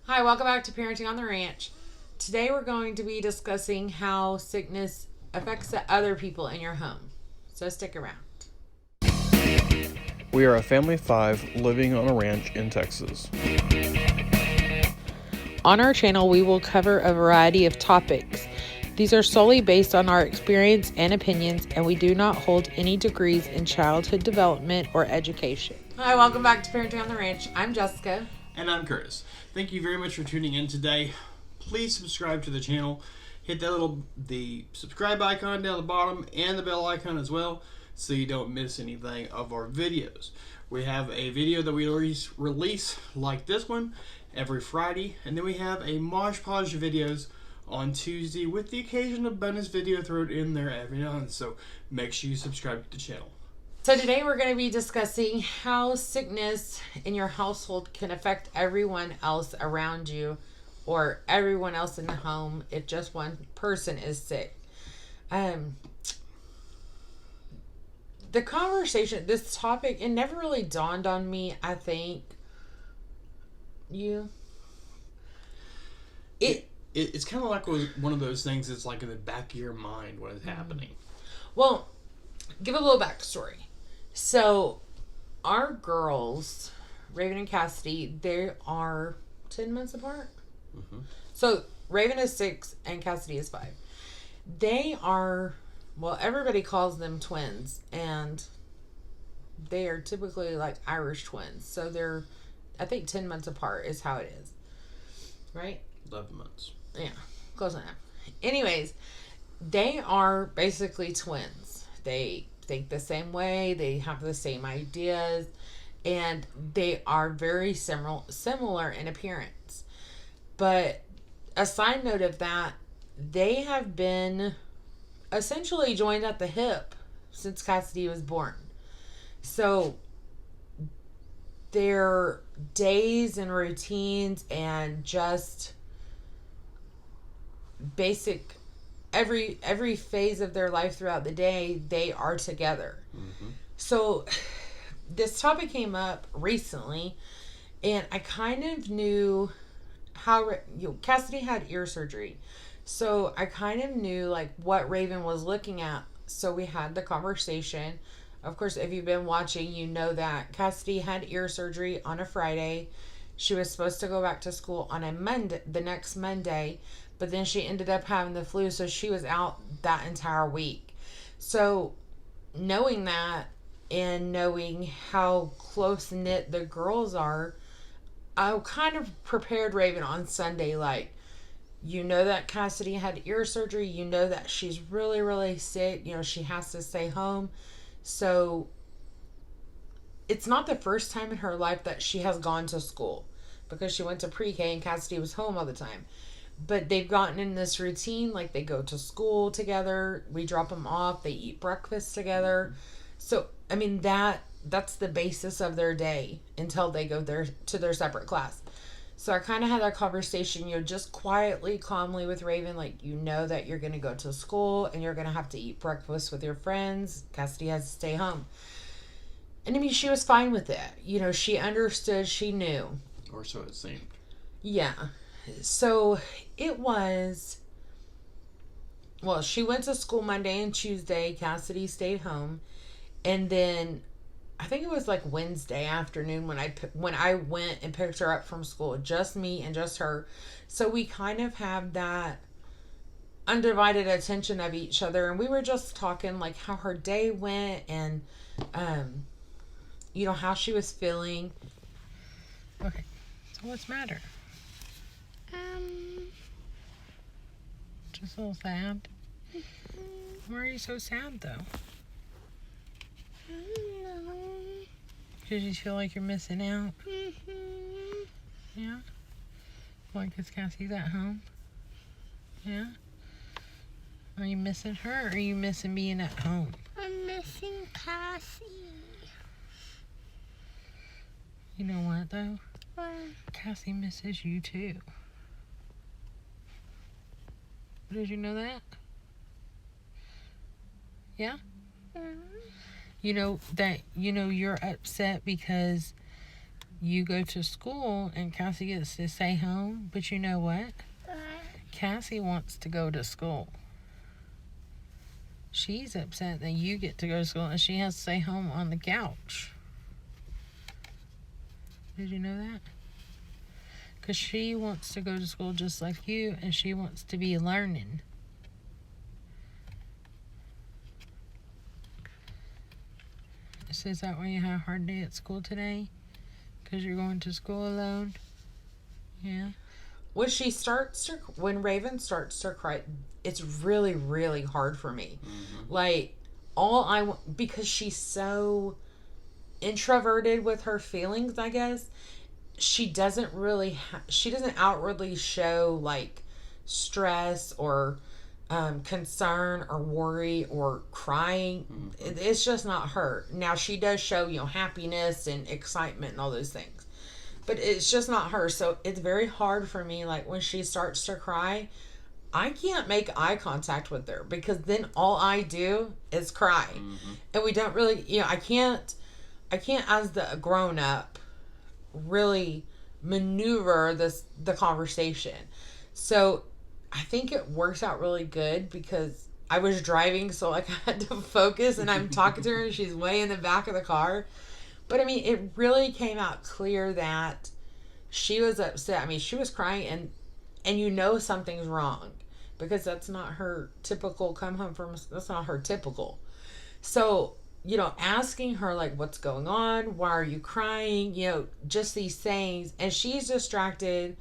Hi, welcome back to Parenting on the Ranch. Today we're going to be discussing how sickness affects the other people in your home. So stick around. We are a family of 5 living on a ranch in Texas. On our channel, we will cover a variety of topics. These are solely based on our experience and opinions, and we do not hold any degrees in childhood development or education. Hi, welcome back to Parenting on the Ranch. I'm Jessica. And I'm Curtis. Thank you very much for tuning in today. Please subscribe to the channel. Hit the subscribe icon down the bottom and the bell icon as well so you don't miss anything of our videos. We have a video that we release like this one every Friday, and then we have a Mosh Podge videos on Tuesday with the occasional bonus video thrown in there every now and then. So make sure you subscribe to the channel. So today we're going to be discussing how sickness in your household can affect everyone else around you or everyone else in the home if just one person is sick. The conversation, this topic, it never really dawned on me, I think. It's kind of like one of those things that's like in the back of your mind when it's happening. Well, give a little backstory. So, our girls, Raven and Cassidy, they are 10 months apart. Mm-hmm. So, Raven is 6 and Cassidy is 5. They are, well, everybody calls them twins, and they are typically like Irish twins. So, they're, I think 10 months apart is how it is. Right? 11 months. Yeah, close enough. Anyways, they are basically twins. They think the same way, they have the same ideas, and they are very similar in appearance. But a side note of that, they have been essentially joined at the hip since Cassidy was born. So their days and routines and just basic every phase of their life throughout the day, they are together. Mm-hmm. So this topic came up recently, and I kind of knew how Cassidy had ear surgery, so I kind of knew like what Raven was looking at. So we had the conversation. Of course, if you've been watching, you know that Cassidy had ear surgery on a Friday. She was supposed to go back to school on a Monday, the next Monday, but then she ended up having the flu, so she was out that entire week. So knowing that and knowing how close-knit the girls are, I kind of prepared Raven on Sunday, like, you know that Cassidy had ear surgery, you know that she's really, really sick, she has to stay home. So it's not the first time in her life that she has gone to school, because she went to pre-K and Cassidy was home all the time. But they've gotten in this routine, like they go to school together, we drop them off, they eat breakfast together. So, I mean, that's the basis of their day until they go to their separate class. So I kind of had that conversation, just quietly, calmly with Raven, like, that you're going to go to school and you're going to have to eat breakfast with your friends. Cassidy has to stay home. And I mean, she was fine with it. She understood, she knew. Or so it seemed. Yeah. So it was, well, she went to school Monday and Tuesday. Cassidy stayed home. And then I think it was like Wednesday afternoon when I went and picked her up from school, just me and just her. So we kind of have that undivided attention of each other. And we were just talking like how her day went and, how she was feeling. Okay. So what's the matter? Just a little sad. Why are you so sad, though? I don't know. Did you feel like you're missing out? Mm-hmm. Yeah? Why, because Cassie's at home? Yeah? Are you missing her, or are you missing being at home? I'm missing Cassie. You know what, though? What? Cassie misses you, too. Did you know that? Yeah? Mm-hmm. You're upset because you go to school and Cassie gets to stay home, but you know what? Cassie wants to go to school. She's upset that you get to go to school and she has to stay home on the couch. Did you know that? Because she wants to go to school just like you, and she wants to be learning. So is that why you had a hard day at school today? Because you're going to school alone? Yeah. When Raven starts to cry, it's really, really hard for me. Mm-hmm. Like, because she's so introverted with her feelings, I guess, she doesn't outwardly show, like, stress or concern or worry or crying. Mm-hmm. It's just not her. Now, she does show, happiness and excitement and all those things. But it's just not her. So it's very hard for me, like, when she starts to cry, I can't make eye contact with her because then all I do is cry. Mm-hmm. And we don't really, I can't as the grown up really maneuver the conversation. So I think it works out really good because I was driving, so like I had to focus, and I'm talking to her and she's way in the back of the car. But I mean, it really came out clear that she was upset. I mean, she was crying, and something's wrong because that's not her typical that's not her typical. So, asking her, like, what's going on? Why are you crying? Just these things. And she's distracted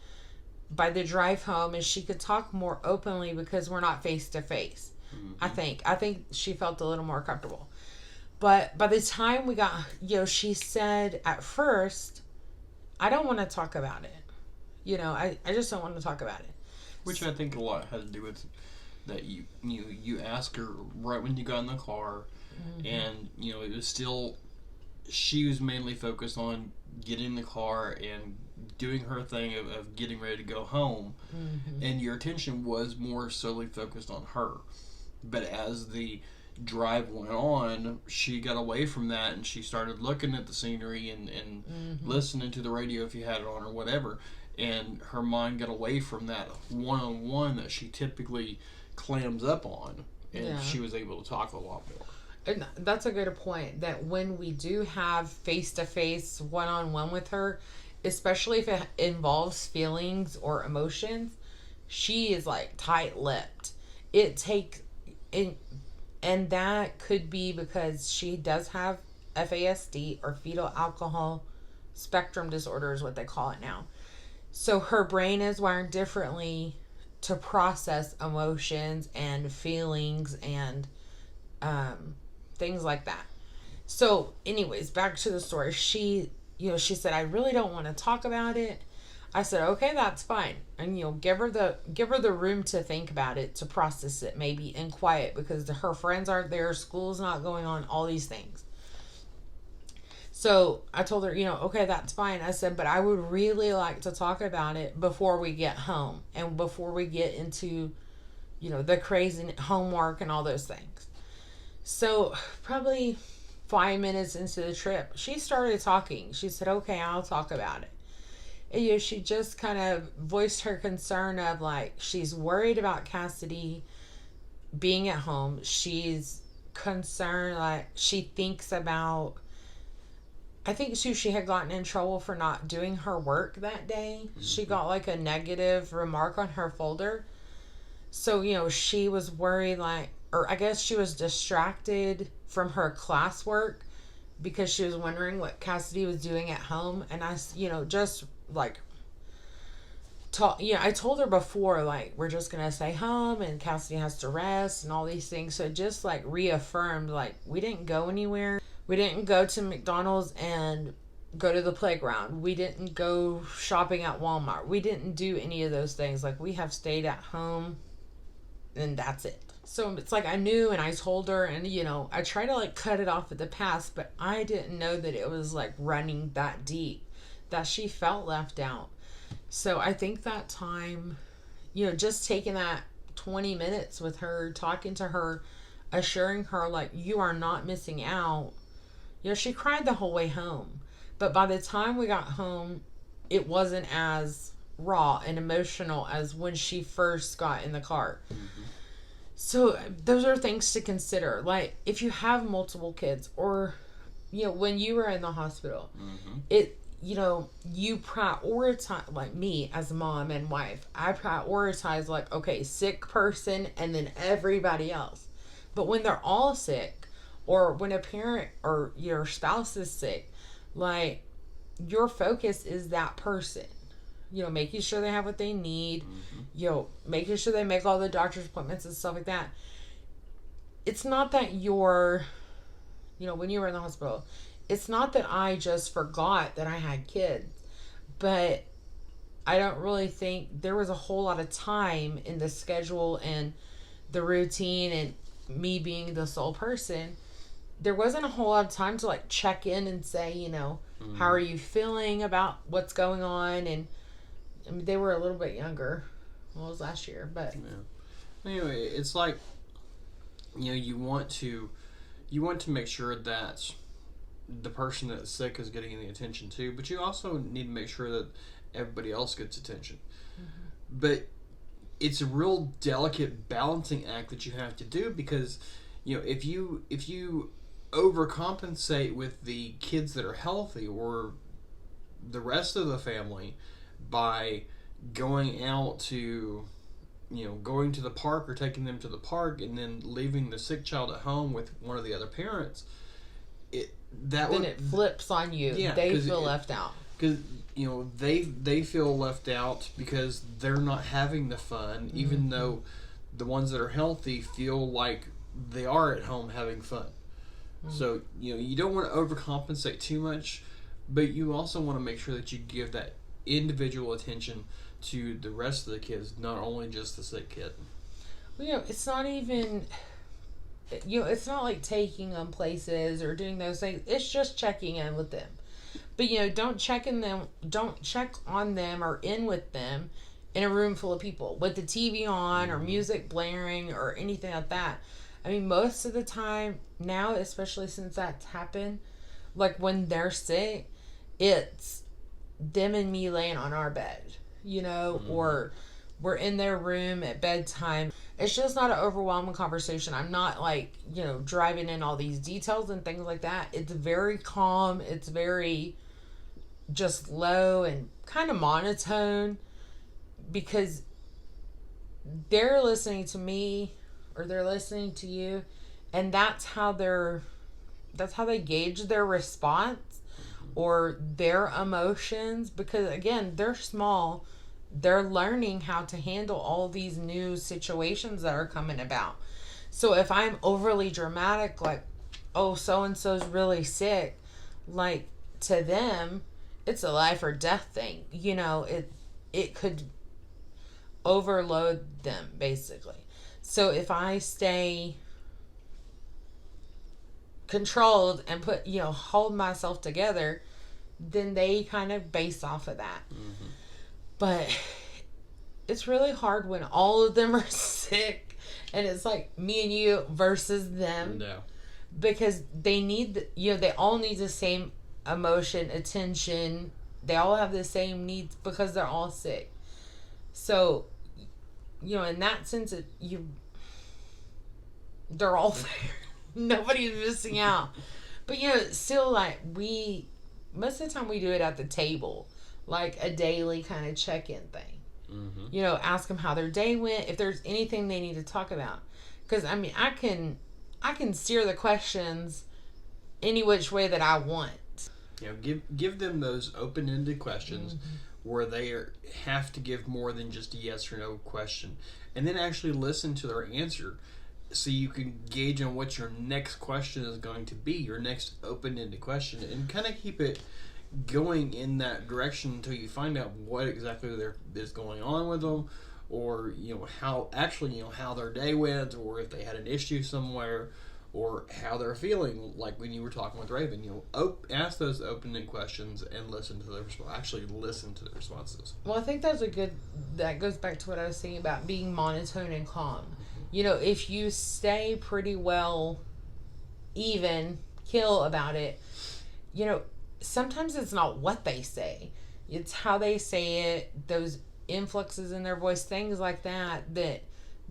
by the drive home, and she could talk more openly because we're not face to face. I think she felt a little more comfortable. But by the time we got, she said at first, I don't want to talk about it. I just don't want to talk about it. Which I think a lot had to do with that you asked her right when you got in the car, mm-hmm. and, it was still, she was mainly focused on getting in the car and doing her thing of getting ready to go home, mm-hmm. and your attention was more solely focused on her. But as the drive went on, she got away from that and she started looking at the scenery and mm-hmm. listening to the radio if you had it on or whatever, and her mind got away from that one-on-one that she typically clams up on, and she was able to talk a lot more. And that's a good point, that when we do have face-to-face one-on-one with her, especially if it involves feelings or emotions, she is like tight-lipped. And that could be because she does have FASD, or fetal alcohol spectrum disorder is what they call it now. So her brain is wired differently to process emotions and feelings and things like that. So anyways, back to the story. She said, I really don't want to talk about it. I said, okay, that's fine. And give her the room to think about it, to process it, maybe in quiet, because her friends aren't there, school's not going on, all these things. So I told her, okay, that's fine. I said, but I would really like to talk about it before we get home and before we get into, the crazy homework and all those things. So probably 5 minutes into the trip, she started talking. She said, okay, I'll talk about it. And, she just kind of voiced her concern of, like, she's worried about Cassidy being at home. She's concerned, like, she thinks about, I think she had gotten in trouble for not doing her work that day. Mm-hmm. She got, like, a negative remark on her folder. So, she was worried, like, or I guess she was distracted from her classwork because she was wondering what Cassidy was doing at home. And I, just like, I told her before, like, we're just going to stay home and Cassidy has to rest and all these things. So it just, like, reaffirmed, like, we didn't go anywhere. We didn't go to McDonald's and go to the playground. We didn't go shopping at Walmart. We didn't do any of those things. Like, we have stayed at home and that's it. So it's like I knew, and I told her, and I try to, like, cut it off at the past, but I didn't know that it was, like, running that deep, that she felt left out. So I think that time, just taking that 20 minutes with her, talking to her, assuring her, like, you are not missing out. She cried the whole way home. But by the time we got home, it wasn't as raw and emotional as when she first got in the car. So those are things to consider. Like, if you have multiple kids, or, when you were in the hospital, you prioritize, like me as a mom and wife, I prioritize, like, okay, sick person and then everybody else. But when they're all sick, or when a parent or your spouse is sick, like, your focus is that person. Making sure they have what they need, making sure they make all the doctor's appointments and stuff like that. It's not that when you were in the hospital, it's not that I just forgot that I had kids, but I don't really think there was a whole lot of time in the schedule and the routine, and me being the sole person, there wasn't a whole lot of time to, like, check in and say, how are you feeling about what's going on? And I mean, they were a little bit younger. Well, it was last year, but anyway, it's like, you want to make sure that the person that's sick is getting the attention too, but you also need to make sure that everybody else gets attention. But it's a real delicate balancing act that you have to do, because if you overcompensate with the kids that are healthy, or the rest of the family, by going out to going to the park or taking them to the park and then leaving the sick child at home with one of the other parents, it flips on you. Yeah, they feel left out. Because they feel left out because they're not having the fun, even though the ones that are healthy feel like they are at home having fun. So you don't want to overcompensate too much, but you also want to make sure that you give that individual attention to the rest of the kids, not only just the sick kid. Well, it's not even, it's not like taking them places or doing those things. It's just checking in with them. But, don't check on them or in with them in a room full of people with the TV on or music blaring or anything like that. I mean, most of the time now, especially since that's happened, like when they're sick, it's them and me laying on our bed, or we're in their room at bedtime. It's just not an overwhelming conversation. I'm not like, driving in all these details and things like that. It's very calm. It's very just low and kind of monotone, because they're listening to me or they're listening to you, and that's how they gauge their response or their emotions, because again, they're small. They're learning how to handle all these new situations that are coming about. So if I'm overly dramatic, like, oh, so-and-so's really sick, like, to them, it's a life or death thing. It could overload them, basically. So if I stay controlled and hold myself together, then they kind of base off of that. But it's really hard when all of them are sick and it's like me and you versus them. No. Because they need they all need the same emotion, attention. They all have the same needs because they're all sick. So in that sense, they're all there. Nobody's missing out. But still, like, most of the time we do it at the table, like a daily kind of check-in thing. Ask them how their day went, if there's anything they need to talk about. Because I mean, I can steer the questions any which way that I want. Give them those open-ended questions where they have to give more than just a yes or no question, and then actually listen to their answer, so you can gauge on what your next question is going to be, your next open-ended question, and kind of keep it going in that direction until you find out what exactly is going on with them, or how their day went, or if they had an issue somewhere, or how they're feeling. Like when you were talking with Raven, ask those open-ended questions and listen to the responses. Well, I think that goes back to what I was saying about being monotone and calm. If you stay pretty well even keel about it, sometimes it's not what they say, it's how they say it, those influxes in their voice, things like that, that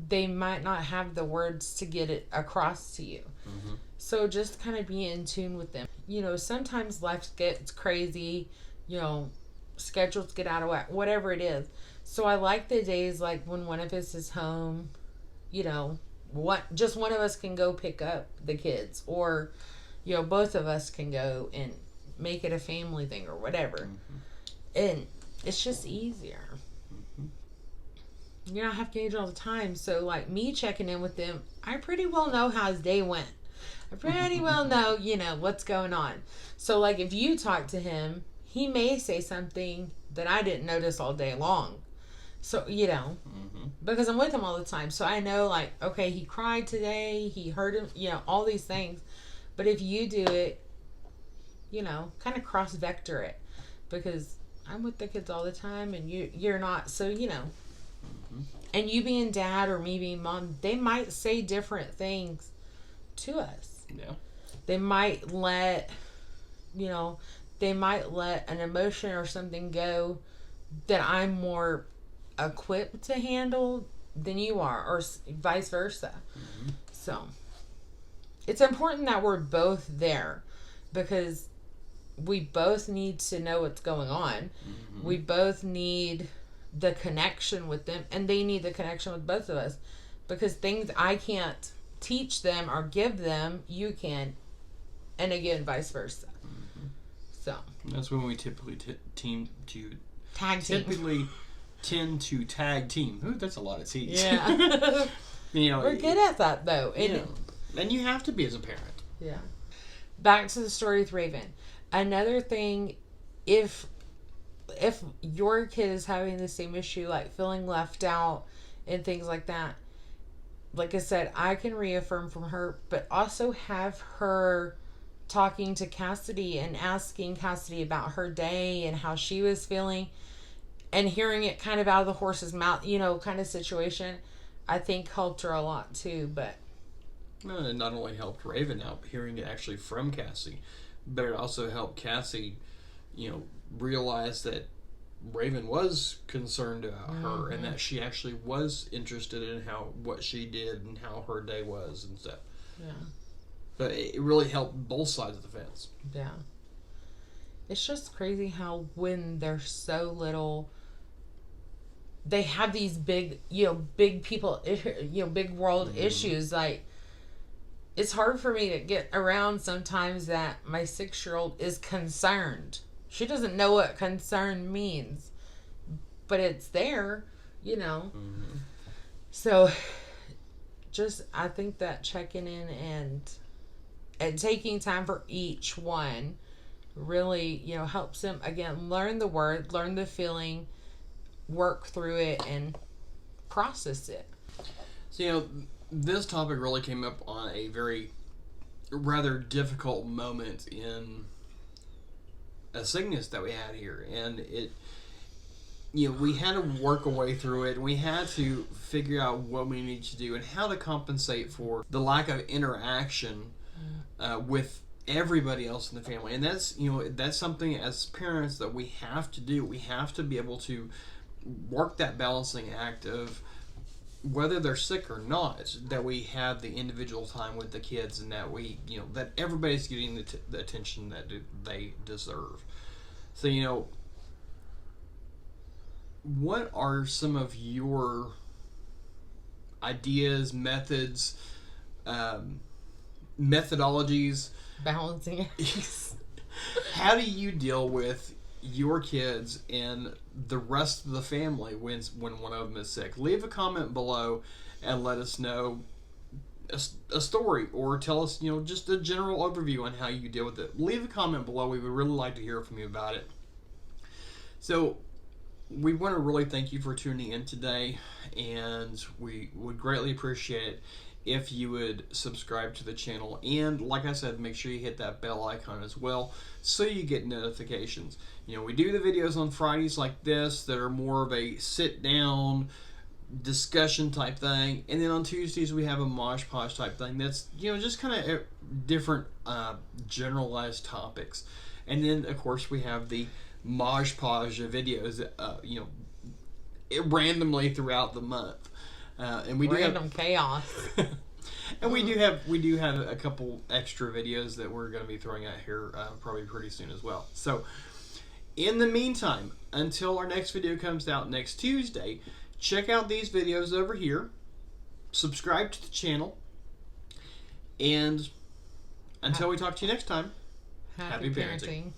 they might not have the words to get it across to you. Mm-hmm. So just kind of be in tune with them. Sometimes life gets crazy, schedules get out of whack, whatever it is. So I like the days like when one of us is home, just one of us can go pick up the kids, or both of us can go and make it a family thing or whatever. Mm-hmm. And it's just easier. Mm-hmm. You don't have to engage all the time. So like me checking in with them, I pretty well know how his day went. I pretty well know, what's going on. So like if you talk to him, he may say something that I didn't notice all day long. So, mm-hmm. because I'm with him all the time. So I know, like, okay, he cried today, he hurt him, all these things. But if you do it, kind of cross-vector it. Because I'm with the kids all the time and you're not. So, mm-hmm. and you being dad or me being mom, they might say different things to us. Yeah. They might let an emotion or something go that I'm more equipped to handle than you are, or vice versa. Mm-hmm. So it's important that we're both there, because we both need to know what's going on. Mm-hmm. We both need the connection with them, and they need the connection with both of us, because things I can't teach them or give them, you can, and again vice versa. Mm-hmm. So that's when we typically tend to tag team. Ooh, that's a lot of T's. Yeah. We're good at that though. And you have to be as a parent. Yeah. Back to the story with Raven. Another thing, if your kid is having the same issue, like feeling left out and things like that, like I said, I can reaffirm from her, but also have her talking to Cassidy and asking Cassidy about her day and how she was feeling, and hearing it kind of out of the horse's mouth, kind of situation, I think helped her a lot too. But it not only helped Raven out, hearing it actually from Cassie, but it also helped Cassie, realize that Raven was concerned about mm-hmm. her, and that she actually was interested in what she did and how her day was and stuff. Yeah. But it really helped both sides of the fence. Yeah. It's just crazy how when they're so little, they have these big, big people, big world mm-hmm. issues. Like, it's hard for me to get around sometimes that my 6-year-old is concerned. She doesn't know what concern means, but it's there, Mm-hmm. So, I think that checking in and taking time for each one really, helps them, again, learn the word, learn the feeling, work through it, and process it. So, this topic really came up on a rather difficult moment in a sickness that we had here, and it, we had to work our way through it, and we had to figure out what we need to do and how to compensate for the lack of interaction with everybody else in the family. And that's something as parents that we have to do. We have to be able to work that balancing act of whether they're sick or not, that we have the individual time with the kids, and that we, that everybody's getting the attention that they deserve. So, what are some of your ideas, methods, methodologies? Balancing. How do you deal with your kids and the rest of the family when one of them is sick? Leave a comment below and let us know a story, or tell us, just a general overview on how you deal with it. Leave a comment below. We would really like to hear from you about it. So we want to really thank you for tuning in today, and we would greatly appreciate it if you would subscribe to the channel, and like I said, make sure you hit that bell icon as well so you get notifications. We do the videos on Fridays like this that are more of a sit down discussion type thing, and then on Tuesdays we have a mosh posh type thing that's just kind of different generalized topics. And then, of course, we have the Maj Podge of videos, randomly throughout the month. And we Random chaos. And we do have a couple extra videos that we're going to be throwing out here probably pretty soon as well. So, in the meantime, until our next video comes out next Tuesday, check out these videos over here. Subscribe to the channel. And until we talk to you next time, happy parenting.